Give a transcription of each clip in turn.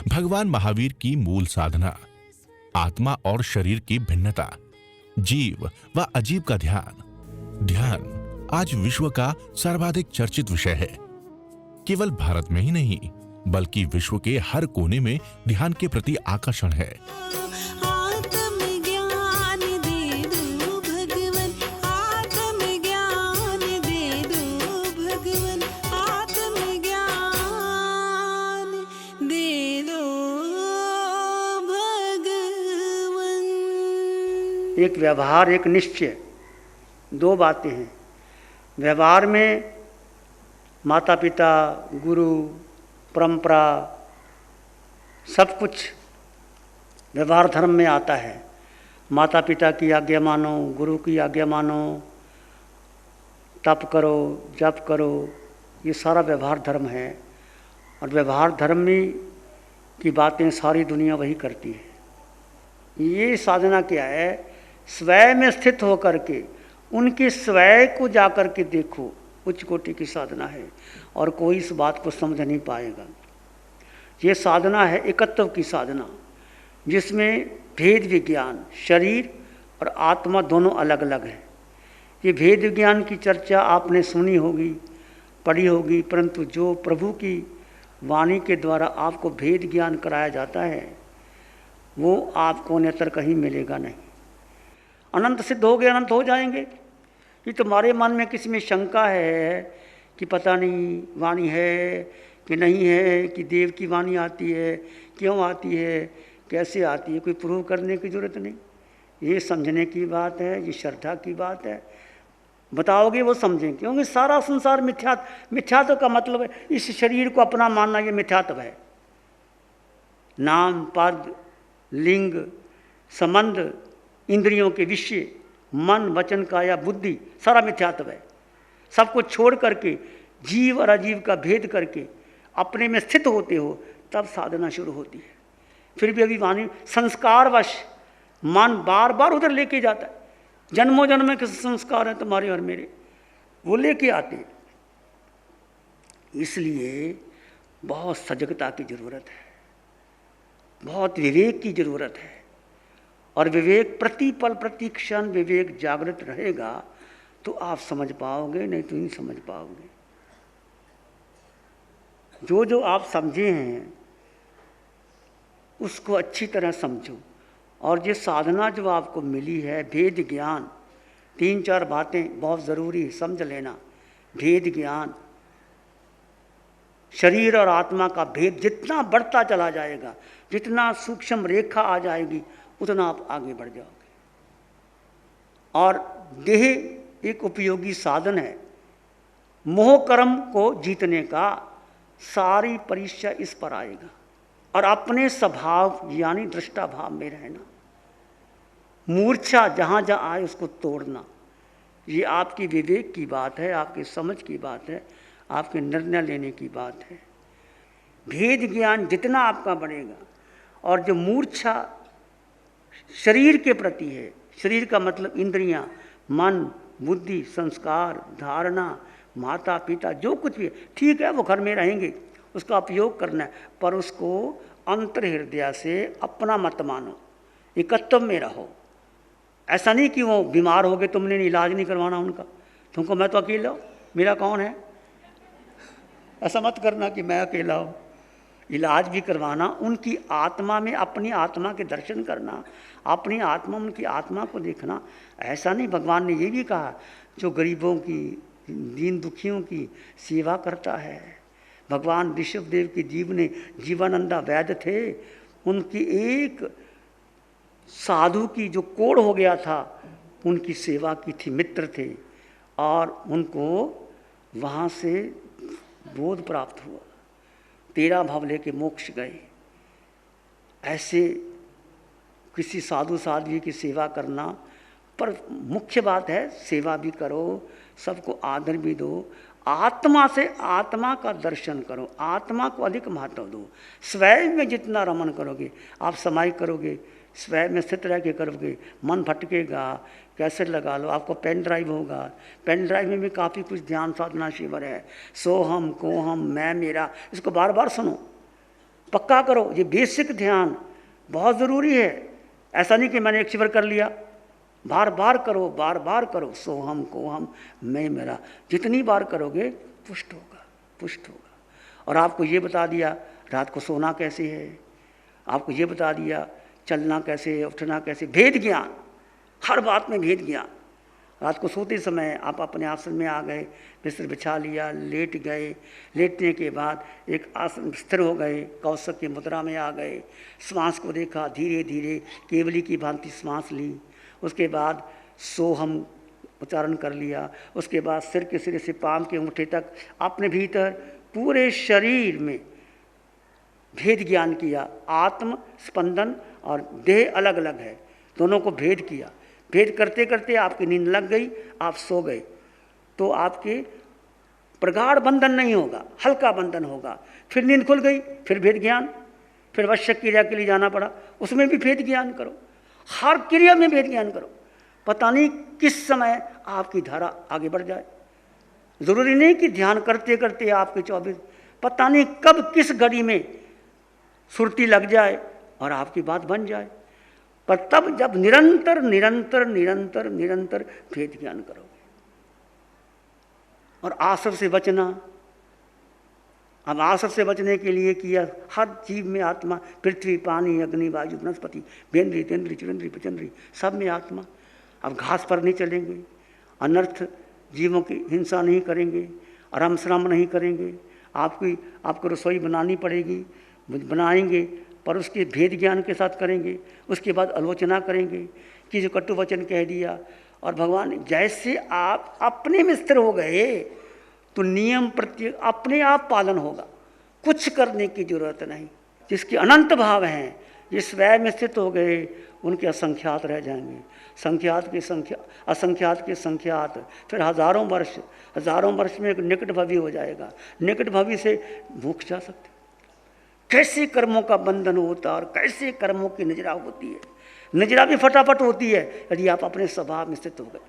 भगवान महावीर की मूल साधना, आत्मा और शरीर की भिन्नता, जीव व अजीव का ध्यान। ध्यान आज विश्व का सर्वाधिक चर्चित विषय है। केवल भारत में ही नहीं, बल्कि विश्व के हर कोने में ध्यान के प्रति आकर्षण है। एक व्यवहार, एक निश्चय, दो बातें हैं। व्यवहार में माता पिता, गुरु, परंपरा, सब कुछ व्यवहार धर्म में आता है। माता पिता की आज्ञा मानो, गुरु की आज्ञा मानो, तप करो, जप करो, ये सारा व्यवहार धर्म है। और व्यवहार धर्म में की बातें सारी दुनिया वही करती है। ये साधना क्या है? स्वयं में स्थित होकर के उनके स्वयं को जाकर के देखो, उच्च कोटि की साधना है। और कोई इस बात को समझ नहीं पाएगा। ये साधना है एकत्व की साधना, जिसमें भेद विज्ञान, शरीर और आत्मा दोनों अलग अलग है। ये भेद विज्ञान की चर्चा आपने सुनी होगी, पढ़ी होगी, परंतु जो प्रभु की वाणी के द्वारा आपको भेद ज्ञान कराया जाता है, वो आपको अन्यत्र कहीं मिलेगा नहीं। अनंत सिद्ध हो गए, अनंत हो जाएंगे। ये तुम्हारे मन में किसी में शंका है कि पता नहीं वाणी है कि नहीं है, कि देव की वाणी आती है, क्यों आती है, कैसे आती है, कोई प्रूव करने की ज़रूरत नहीं। ये समझने की बात है, ये श्रद्धा की बात है। बताओगे वो समझेंगे, क्योंकि सारा संसार मिथ्यात्व का मतलब है इस शरीर को अपना मानना, ये मिथ्यात्व है। नाम, पद, लिंग, संबंध, इंद्रियों के विषय, मन, वचन, काया, बुद्धि, सारा मिथ्यात्व है। सबको छोड़ करके जीव और अजीव का भेद करके अपने में स्थित होते हो, तब साधना शुरू होती है। फिर भी अभी वाणी संस्कारवश मन बार बार उधर लेके जाता है। जन्मों जन्म के संस्कार हैं तुम्हारे और मेरे, वो लेके आते हैं। इसलिए बहुत सजगता की ज़रूरत है, बहुत विवेक की ज़रूरत है। और विवेक प्रति पल प्रति क्षण विवेक जागृत रहेगा तो आप समझ पाओगे, नहीं तो नहीं समझ पाओगे। जो जो आप समझे हैं उसको अच्छी तरह समझो। और ये साधना जो आपको मिली है, भेद ज्ञान, 3-4 बातें बहुत ज़रूरी है, समझ लेना। भेद ज्ञान, शरीर और आत्मा का भेद जितना बढ़ता चला जाएगा, जितना सूक्ष्म रेखा आ जाएगी, उतना आप आगे बढ़ जाओगे। और देह एक उपयोगी साधन है मोह कर्म को जीतने का। सारी परीक्षा इस पर आएगा। और अपने स्वभाव यानी दृष्टा भाव में रहना, मूर्छा जहाँ जहाँ आए उसको तोड़ना। ये आपकी विवेक की बात है, आपकी समझ की बात है, आपके निर्णय लेने की बात है। भेद ज्ञान जितना आपका बढ़ेगा, और जो मूर्छा शरीर के प्रति है, शरीर का मतलब इंद्रियां, मन, बुद्धि, संस्कार, धारणा, माता पिता, जो कुछ भी है, ठीक है वो घर में रहेंगे, उसका उपयोग करना है, पर उसको अंतर हृदय से अपना मत मानो, एकत्व में रहो। ऐसा नहीं कि वो बीमार हो गए, तुमने इलाज नहीं करवाना उनका, तुमको मैं तो अकेला हूँ, मेरा कौन है। ऐसा मत करना कि मैं अकेला हूँ। इलाज भी करवाना, उनकी आत्मा में अपनी आत्मा के दर्शन करना, अपनी आत्मा, उनकी आत्मा को देखना। ऐसा नहीं, भगवान ने ये भी कहा, जो गरीबों की, दीन दुखियों की सेवा करता है। भगवान ऋषभदेव के जीवानंदा वैद्य थे, उनकी एक साधु की जो कोढ़ हो गया था, उनकी सेवा की थी, मित्र थे, और उनको वहाँ से बोध प्राप्त हुआ, 13 भाव लेके मोक्ष गए। ऐसे किसी साधु साध्वी की सेवा करना, पर मुख्य बात है सेवा भी करो, सबको आदर भी दो, आत्मा से आत्मा का दर्शन करो, आत्मा को अधिक महत्व दो। स्वयं में जितना रमन करोगे, आप समाई करोगे, स्वयं में स्थित रह के करोगे, मन भटकेगा, कैसेट लगा लो, आपको पेन ड्राइव होगा, पेन ड्राइव में भी काफ़ी कुछ ध्यान साधना शिविर है, सोहम कोहम मैं मेरा, इसको बार बार सुनो, पक्का करो। ये बेसिक ध्यान बहुत ज़रूरी है। ऐसा नहीं कि मैंने एक शिविर कर लिया, बार बार करो, बार बार करो। सोहम कोहम मैं मेरा, जितनी बार करोगे पुष्ट होगा, पुष्ट होगा। और आपको ये बता दिया रात को सोना कैसे है, आपको ये बता दिया चलना कैसे है, उठना कैसे, भेद ज्ञान, हर बात में भेद ज्ञान। रात को सोते समय आप अपने आसन में आ गए, बिस्तर बिछा लिया, लेट गए, लेटने के बाद एक आसन स्थिर हो गए, कौशक की मुद्रा में आ गए, श्वास को देखा, धीरे धीरे केवली की भांति श्वास ली, उसके बाद सोहम उच्चारण कर लिया, उसके बाद सिर के सिरे से पाँव के अंगूठे तक अपने भीतर पूरे शरीर में भेद ज्ञान किया। आत्म स्पंदन और देह अलग अलग है, दोनों को भेद किया। भेद करते करते आपकी नींद लग गई, आप सो गए, तो आपके प्रगाढ़ बंधन नहीं होगा, हल्का बंधन होगा। फिर नींद खुल गई, फिर भेद ज्ञान, फिर आवश्यक क्रिया के लिए जाना पड़ा, उसमें भी भेद ज्ञान करो, हर क्रिया में भेद ज्ञान करो। पता नहीं किस समय आपकी धारा आगे बढ़ जाए। ज़रूरी नहीं कि ध्यान करते करते आपके 24, पता नहीं कब किस घड़ी में सुरती लग जाए और आपकी बात बन जाए। पर तब जब निरंतर निरंतर निरंतर निरंतर भेद ज्ञान करोगे। और आसव से बचना, अब आसव से बचने के लिए किया, हर जीव में आत्मा, पृथ्वी पानी अग्नि वायु वनस्पति बेंद्री तेंद्री चिरंद्री पचंद्री सब में आत्मा। अब घास पर नहीं चलेंगे, अनर्थ जीवों की हिंसा नहीं करेंगे, आराम श्रम नहीं करेंगे। आपको रसोई बनानी पड़ेगी, बनाएंगे, पर उसके भेद ज्ञान के साथ करेंगे। उसके बाद आलोचना करेंगे कि जो कटु वचन कह दिया। और भगवान जैसे आप अपने में स्थिर हो गए तो नियम प्रत्यय अपने आप पालन होगा, कुछ करने की जरूरत नहीं। जिसके अनंत भाव हैं, जिस स्वयं में स्थित हो गए, उनके असंख्यात रह जाएंगे, संख्यात के संख्या, असंख्यात के संख्यात, फिर हजारों वर्ष में एक निकट भवी हो जाएगा। निकट भवी से भूख जा सकते। कैसे कर्मों का बंधन होता है और कैसे कर्मों की नजरा होती है। नजरा भी फटाफट होती है यदि आप अपने स्वभाव में स्थित हो गए,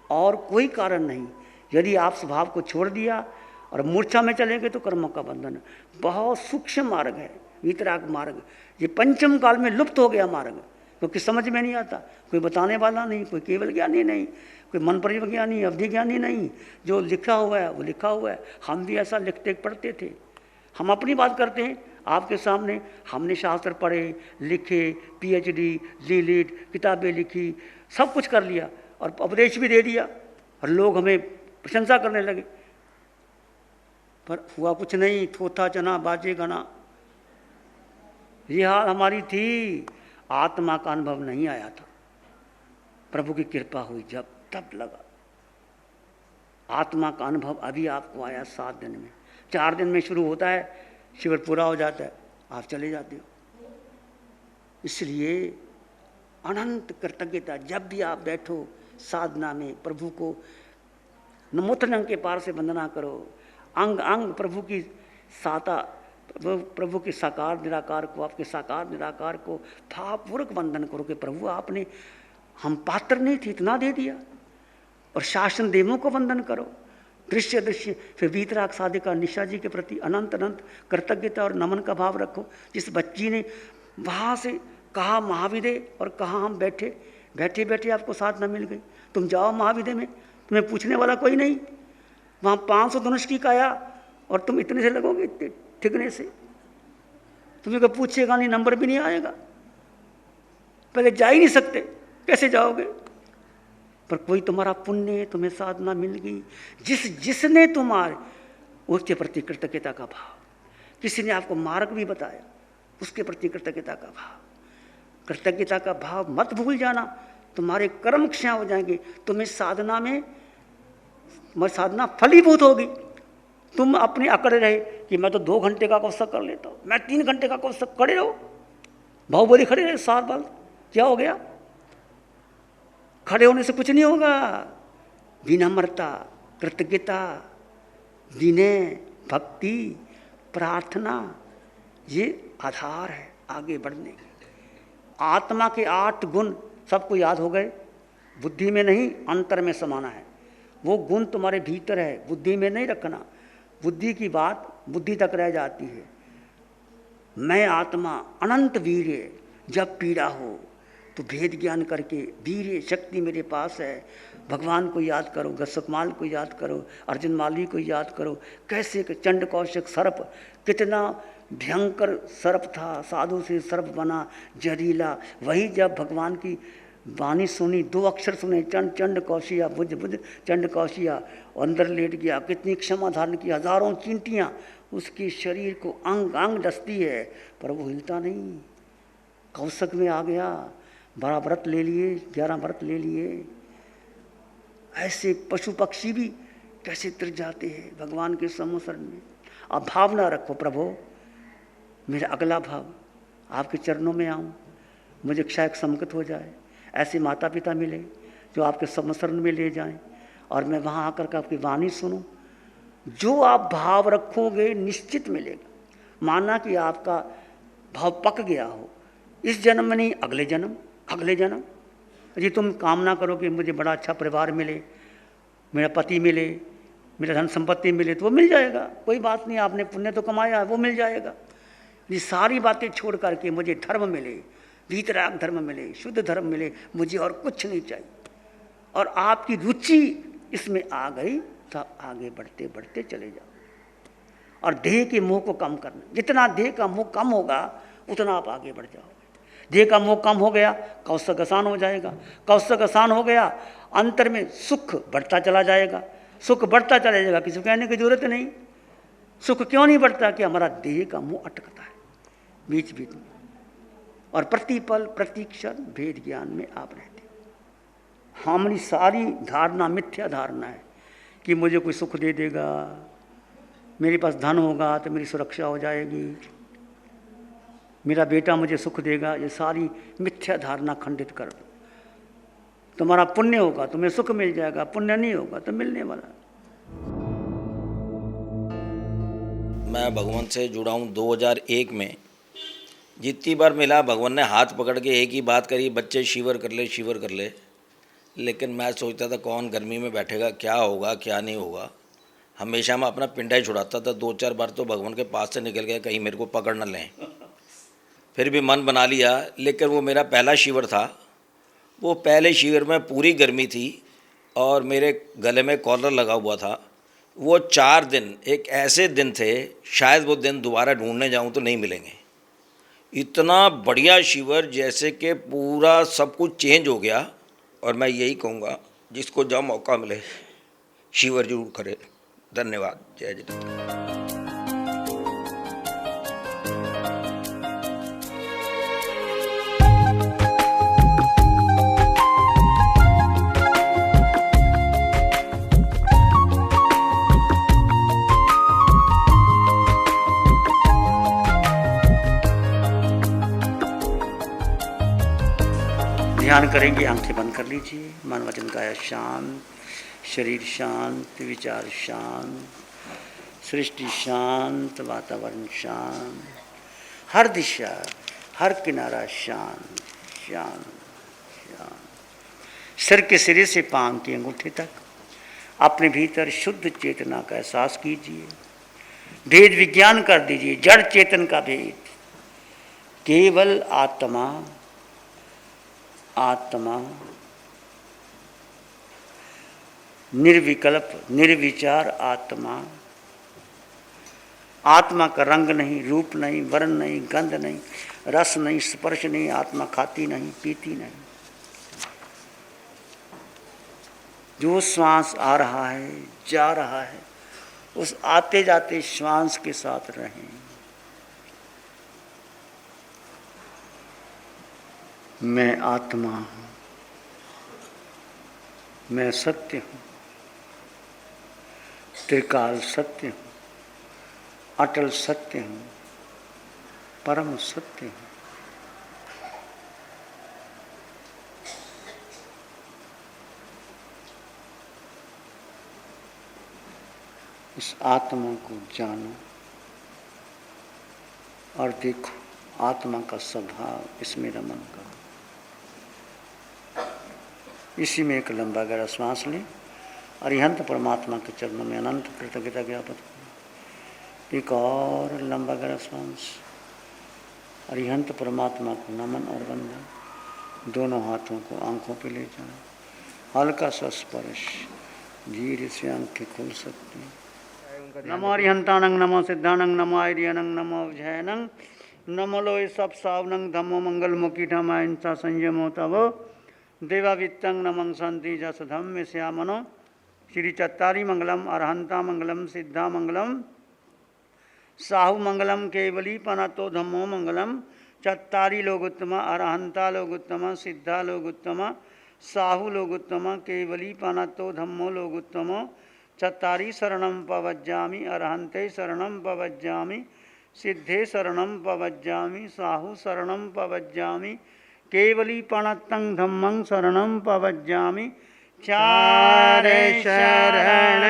और कोई कारण नहीं। यदि आप स्वभाव को छोड़ दिया और मूर्छा में चलेंगे तो कर्मों का बंधन बहुत सूक्ष्म मार्ग है, वितराग मार्ग। ये पंचम काल में लुप्त हो गया मार्ग, क्योंकि समझ में नहीं आता, कोई बताने वाला नहीं, कोई केवल ज्ञानी नहीं, कोई मन परिज्ञानी अवधि ज्ञानी नहीं। जो लिखा हुआ है वो लिखा हुआ है। हम भी ऐसा लिखते पढ़ते थे। हम अपनी बात करते हैं आपके सामने। हमने शास्त्र पढ़े, लिखे, PhD, लीड, किताबें लिखी, सब कुछ कर लिया और उपदेश भी दे दिया, और लोग हमें प्रशंसा करने लगे। पर हुआ कुछ नहीं, थोथा चना बाजे गना, ये हाल हमारी थी। आत्मा का अनुभव नहीं आया था। प्रभु की कृपा हुई जब, तब लगा। आत्मा का अनुभव अभी आपको आया 7 दिन में, 4 दिन में शुरू होता है, शिविर पूरा हो जाता है, आप चले जाते हो। इसलिए अनंत कृतज्ञता, जब भी आप बैठो साधना में, प्रभु को नमोत्तरंग के पार से वंदना करो। अंग अंग प्रभु की साता, प्रभु के साकार निराकार को, आपके साकार निराकार को भावपूर्वक वंदन करो कि प्रभु आपने, हम पात्र नहीं थे, इतना दे दिया। और शासन देवों को वंदन करो, दृश्य दृश्य। फिर वीतराग साधिका निशा जी के प्रति अनंत अनंत कृतज्ञता और नमन का भाव रखो। जिस बच्ची ने वहाँ से कहा महाविदय और कहा हम बैठे बैठे आपको साधना मिल गई। तुम जाओ महाविदय में, तुम्हें पूछने वाला कोई नहीं। वहाँ 500 धनुष की काया और तुम इतने से लगोगे, इतने ठिकने से, तुम्हें कोई पूछेगा नहीं, नंबर भी नहीं आएगा। पहले जा ही नहीं सकते, कैसे जाओगे? पर कोई तुम्हारा पुण्य है, तुम्हें साधना मिल गई। जिसने तुम्हारे उसके प्रति कृतज्ञता का भाव, किसी ने आपको मार्ग भी बताया, उसके प्रति कृतज्ञता का भाव। कृतज्ञता का भाव मत भूल जाना, तुम्हारे कर्म क्षय हो जाएंगे। तुम्हें साधना में साधना फलीभूत होगी। तुम अपने अकड़ रहे कि मैं तो 2 घंटे का कौशक कर लेता हूँ, मैं 3 घंटे का कौशक, खड़े रहो, बाहुबली खड़े रहे 7 बार, क्या हो गया? खड़े होने से कुछ नहीं होगा। विनम्रता, कृतज्ञता, विनय, भक्ति, प्रार्थना, ये आधार है आगे बढ़ने के। आत्मा के 8 गुण सबको याद हो गए। बुद्धि में नहीं, अंतर में समाना है। वो गुण तुम्हारे भीतर है, बुद्धि में नहीं रखना। बुद्धि की बात बुद्धि तक रह जाती है। मैं आत्मा अनंत वीर्य, जब पीड़ा हो तो भेद ज्ञान करके वीर्य शक्ति मेरे पास है। भगवान को याद करो, गसकमाल को याद करो, अर्जुन माली को याद करो, कैसे चंड कौशिक सर्प कितना भयंकर सर्प था, साधु से सर्प बना जहरीला। वही जब भगवान की वाणी सुनी, 2 अक्षर सुने, चंड चंड कौशिया, बुझ बुझ चंड कौशिया, अंदर लेट गया। कितनी क्षमा धारण की, हजारों चींटियाँ उसके शरीर को अंग अंग डसती है, पर वो हिलता नहीं। कौशक में आ गया, 12 व्रत ले लिए, 11 व्रत ले लिए। ऐसे पशु पक्षी भी कैसे तिर जाते हैं भगवान के सम्मुखरण में। अब भावना रखो, प्रभु मेरा अगला भाव आपके चरणों में आऊँ, मुझे क्षय सम्मुखित हो जाए। ऐसे माता पिता मिले जो आपके सम्मुखरण में ले जाएं और मैं वहाँ आकर के आपकी वाणी सुनूं। जो आप भाव रखोगे निश्चित मिलेगा। माना कि आपका भाव पक गया हो, इस जन्म में नहीं, अगले जन्म, अगले जन्म। जी तुम कामना करो कि मुझे बड़ा अच्छा परिवार मिले, मेरा पति मिले, मेरा धन संपत्ति मिले, तो वो मिल जाएगा, कोई बात नहीं, आपने पुण्य तो कमाया है, वो मिल जाएगा। ये सारी बातें छोड़ करके मुझे धर्म मिले, वीतराग धर्म मिले, शुद्ध धर्म मिले, मुझे और कुछ नहीं चाहिए। और आपकी रुचि इसमें आ गई तो आगे बढ़ते बढ़ते चले जाओ। और देह के मोह को कम करना, जितना देह का मोह कम होगा उतना आप आगे बढ़ जाओगे। देह का मोह कम हो गया, कौशक आसान हो जाएगा। कौशक आसान हो गया, अंतर में सुख बढ़ता चला जाएगा। सुख बढ़ता चला जाएगा, किसी को कहने की जरूरत नहीं। सुख क्यों नहीं बढ़ता? कि हमारा देह का मोह अटकता है बीच बीच में, और प्रतिपल प्रतिक्षण भेद ज्ञान में आप रहते। हमारी सारी धारणा मिथ्या धारणा है कि मुझे कोई सुख दे देगा, मेरे पास धन होगा तो मेरी सुरक्षा हो जाएगी, मेरा बेटा मुझे सुख देगा। ये सारी मिथ्या धारणा खंडित कर दो। तुम्हारा पुण्य होगा तुम्हें सुख मिल जाएगा, पुण्य नहीं होगा तो मिलने वाला। मैं भगवान से जुड़ा हूँ 2001 में। जितनी बार मिला भगवान ने हाथ पकड़ के एक ही बात करी, बच्चे शिवर कर ले, शिवर कर ले। लेकिन मैं सोचता था कौन गर्मी में बैठेगा, क्या होगा क्या नहीं होगा। हमेशा मैं अपना पिंडा ही छुड़ाता था। 2-4 बार तो भगवान के पास से निकल गया, कहीं मेरे को पकड़ न लें। फिर भी मन बना लिया, लेकिन वो मेरा पहला शिविर था। वो पहले शिविर में पूरी गर्मी थी और मेरे गले में कॉलर लगा हुआ था। वो 4 दिन एक ऐसे दिन थे, शायद वो दिन दोबारा ढूंढने जाऊं तो नहीं मिलेंगे। इतना बढ़िया शिविर, जैसे कि पूरा सब कुछ चेंज हो गया। और मैं यही कहूँगा, जिसको जब मौका मिले शिविर जरूर करे। धन्यवाद। जय जितेंद्र। ध्यान करेंगे, आंखें बंद कर लीजिए। मन वचन काया शांत, शरीर शांत, विचार शांत, सृष्टि शांत, वातावरण शांत, हर दिशा हर किनारा शांत शांत शांत। सिर के सिरे से पांव की अंगूठे तक अपने भीतर शुद्ध चेतना का एहसास कीजिए। भेद विज्ञान कर दीजिए, जड़ चेतन का भेद। केवल आत्मा, आत्मा निर्विकल्प निर्विचार आत्मा। आत्मा का रंग नहीं, रूप नहीं, वर्ण नहीं, गंध नहीं, रस नहीं, स्पर्श नहीं। आत्मा खाती नहीं, पीती नहीं। जो श्वास आ रहा है, जा रहा है, उस आते जाते श्वास के साथ रहें। मैं आत्मा हूँ, मैं सत्य हूँ, त्रिकाल सत्य हूँ, अटल सत्य हूँ, परम सत्य हूँ। इस आत्मा को जानो और देखो आत्मा का स्वभाव, इसमें रमन करो। इसी में एक लंबा गहरा श्वास लें और यंत परमात्मा के चरणों में अनंत कृतज्ञता ज्ञापन करें। एक और लंबा गहरा श्वास, अरिहंत परमात्मा को नमन और वंदन। दोनों हाथों को आंखों पे ले जाएं, हल्का सा स्पर्श, धीरे से आंखें खुल सकती हैं। नमो अरिहंतानंग, नमो सिद्धानंग, नमो आर्यनंग, नमो विजयनंग, नमो लोय सब सावनंग, धम्मो मंगल मुखी धमा इंसा संयमो तव देवावित्तंग नमं शांति जस धम्म श्यामनो। श्री चत्तारी मंगलम, अरहंता मंगलम, सिद्धा मंगलम, साहु मंगलम, केवली पनतो धम्मो मंगलम। चत्तारी लोगोत्तम, अरहंता लोगोत्तम, सिद्धा लोगोत्तम, साहु लोगोत्तम, केवली पनतो धम्मो लोगोत्तम। चत्तारी शरणं पवज्जामि, अरहंते शरणं पवज्जामि, सिद्धे शरणं पवज्जामि, साहु शरणं पवज्जामि, केवली पणत्तं धम्मं शरणं पवज्जामि। चार शरण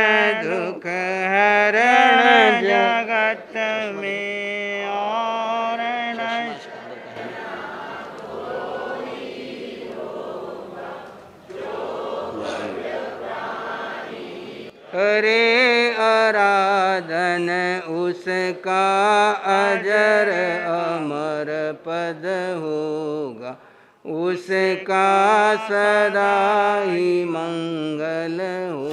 दुख हरण जगत में और न करे आराधन उसका अजर अमर पद होगा, उसका सदा ही मंगल हो।